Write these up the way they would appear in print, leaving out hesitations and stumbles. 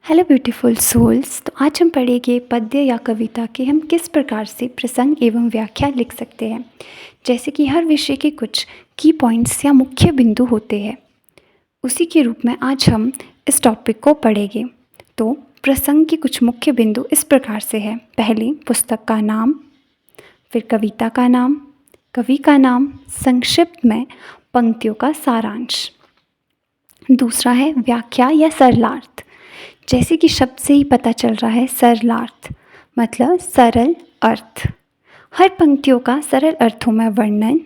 Hello beautiful souls. तो आज हम पढ़ेंगे पद्य या कविता के हम किस प्रकार से प्रसंग एवं व्याख्या लिख सकते हैं। जैसे कि हर विषय के कुछ की पॉइंट्स या मुख्य बिंदु होते हैं, उसी के रूप में आज हम इस टॉपिक को पढ़ेंगे। तो प्रसंग के कुछ मुख्य बिंदु इस प्रकार से है। पहले पुस्तक का नाम, फिर कविता का नाम, कवि का नाम, संक्षिप्त में पंक्तियों का सारांश। दूसरा है व्याख्या या सरलार्थ। जैसे कि शब्द से ही पता चल रहा है, सरलार्थ मतलब सरल अर्थ। हर पंक्तियों का सरल अर्थों में वर्णन,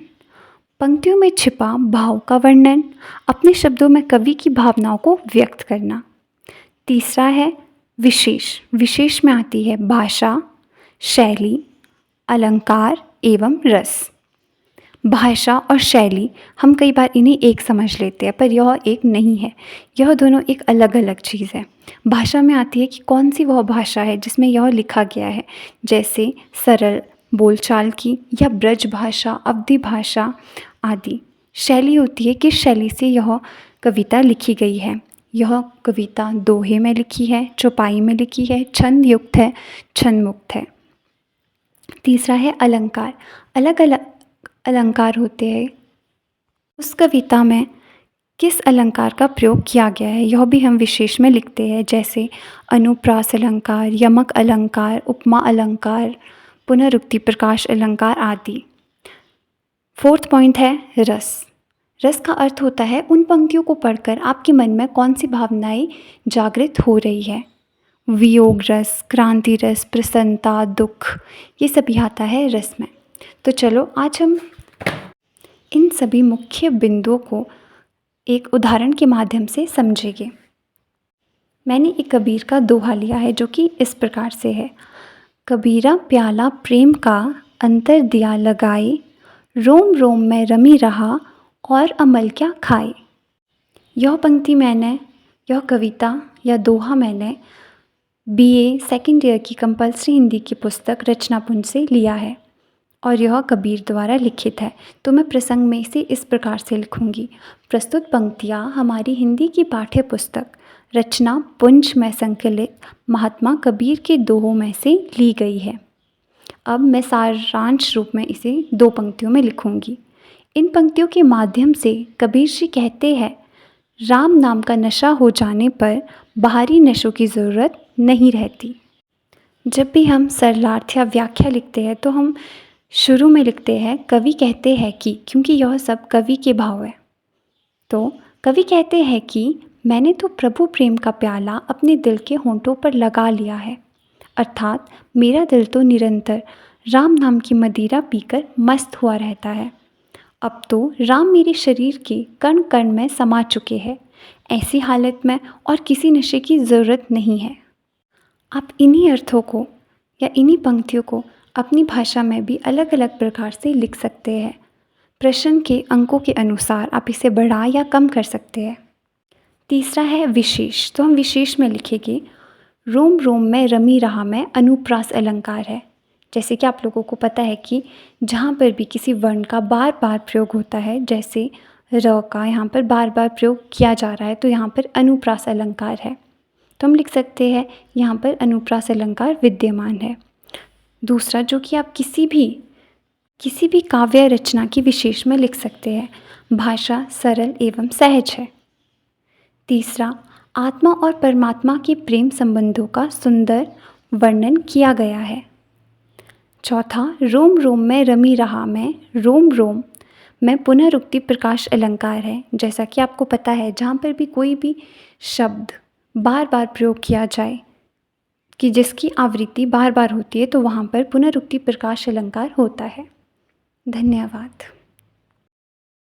पंक्तियों में छिपा भाव का वर्णन, अपने शब्दों में कवि की भावनाओं को व्यक्त करना। तीसरा है विशेष। विशेष में आती है भाषा, शैली, अलंकार एवं रस। भाषा और शैली हम कई बार इन्हें एक समझ लेते हैं, पर यह एक नहीं है। यह दोनों एक अलग अलग चीज़ है। भाषा में आती है कि कौन सी वह भाषा है जिसमें यह लिखा गया है, जैसे सरल बोलचाल की या ब्रज भाषा, अवधि भाषा आदि। शैली होती है किस शैली से यह कविता लिखी गई है। यह कविता दोहे में लिखी है, चौपाई में लिखी है, छंद युक्त है, छंद मुक्त है। तीसरा है अलंकार। अलग अलग अलंकार होते हैं, उस कविता में किस अलंकार का प्रयोग किया गया है यह भी हम विशेष में लिखते हैं। जैसे अनुप्रास अलंकार, यमक अलंकार, उपमा अलंकार, पुनरुक्ति प्रकाश अलंकार आदि। फोर्थ पॉइंट है रस। रस का अर्थ होता है उन पंक्तियों को पढ़कर आपके मन में कौन सी भावनाएं जागृत हो रही है। वियोग रस, क्रांति रस, प्रसन्नता, दुख, ये सभी आता है रस में। तो चलो आज हम इन सभी मुख्य बिंदुओं को एक उदाहरण के माध्यम से समझेंगे। मैंने एक कबीर का दोहा लिया है जो कि इस प्रकार से है। कबीरा प्याला प्रेम का अंतर दिया लगाए, रोम रोम में रमी रहा और अमल क्या खाए। यह पंक्ति मैंने, यह कविता या दोहा मैंने BA सेकेंड ईयर की कंपलसरी हिंदी की पुस्तक रचनापुंज से लिया है और यह कबीर द्वारा लिखित है। तो मैं प्रसंग में इसे इस प्रकार से लिखूंगी। प्रस्तुत पंक्तियाँ हमारी हिंदी की पाठ्य पुस्तक रचना पुंज में संकलित महात्मा कबीर के दोहों में से ली गई है। अब मैं सारांश रूप में इसे 2 पंक्तियों में लिखूंगी। इन पंक्तियों के माध्यम से कबीर जी कहते हैं, राम नाम का नशा हो जाने पर बाहरी नशों की ज़रूरत नहीं रहती। जब भी हम सरलार्थ या व्याख्या लिखते हैं तो हम शुरू में लिखते हैं कवि कहते हैं कि, क्योंकि यह सब कवि के भाव है। तो कवि कहते हैं कि मैंने तो प्रभु प्रेम का प्याला अपने दिल के होंठों पर लगा लिया है, अर्थात मेरा दिल तो निरंतर राम नाम की मदिरा पीकर मस्त हुआ रहता है। अब तो राम मेरे शरीर के कण कण में समा चुके हैं। ऐसी हालत में और किसी नशे की ज़रूरत नहीं है। आप इन्हीं अर्थों को या इन्हीं पंक्तियों को अपनी भाषा में भी अलग अलग प्रकार से लिख सकते हैं। प्रश्न के अंकों के अनुसार आप इसे बढ़ा या कम कर सकते हैं। तीसरा है विशेष। तो हम विशेष में लिखेंगे रोम रोम में रमी रहा में अनुप्रास अलंकार है। जैसे कि आप लोगों को पता है कि जहाँ पर भी किसी वर्ण का बार बार प्रयोग होता है, जैसे र का यहाँ पर बार बार प्रयोग किया जा रहा है, तो यहाँ पर अनुप्रास अलंकार है। तो हम लिख सकते हैं यहाँ पर अनुप्रास अलंकार विद्यमान है। दूसरा, जो कि आप किसी भी काव्य रचना की विशेष में लिख सकते हैं, भाषा सरल एवं सहज है। तीसरा, आत्मा और परमात्मा के प्रेम संबंधों का सुंदर वर्णन किया गया है। चौथा, रोम रोम में रमी रहा में रोम रोम में पुनरुक्ति प्रकाश अलंकार है। जैसा कि आपको पता है, जहाँ पर भी कोई भी शब्द बार बार प्रयोग किया जाए कि जिसकी आवृत्ति बार बार होती है, तो वहाँ पर पुनरुक्ति प्रकाश अलंकार होता है। धन्यवाद।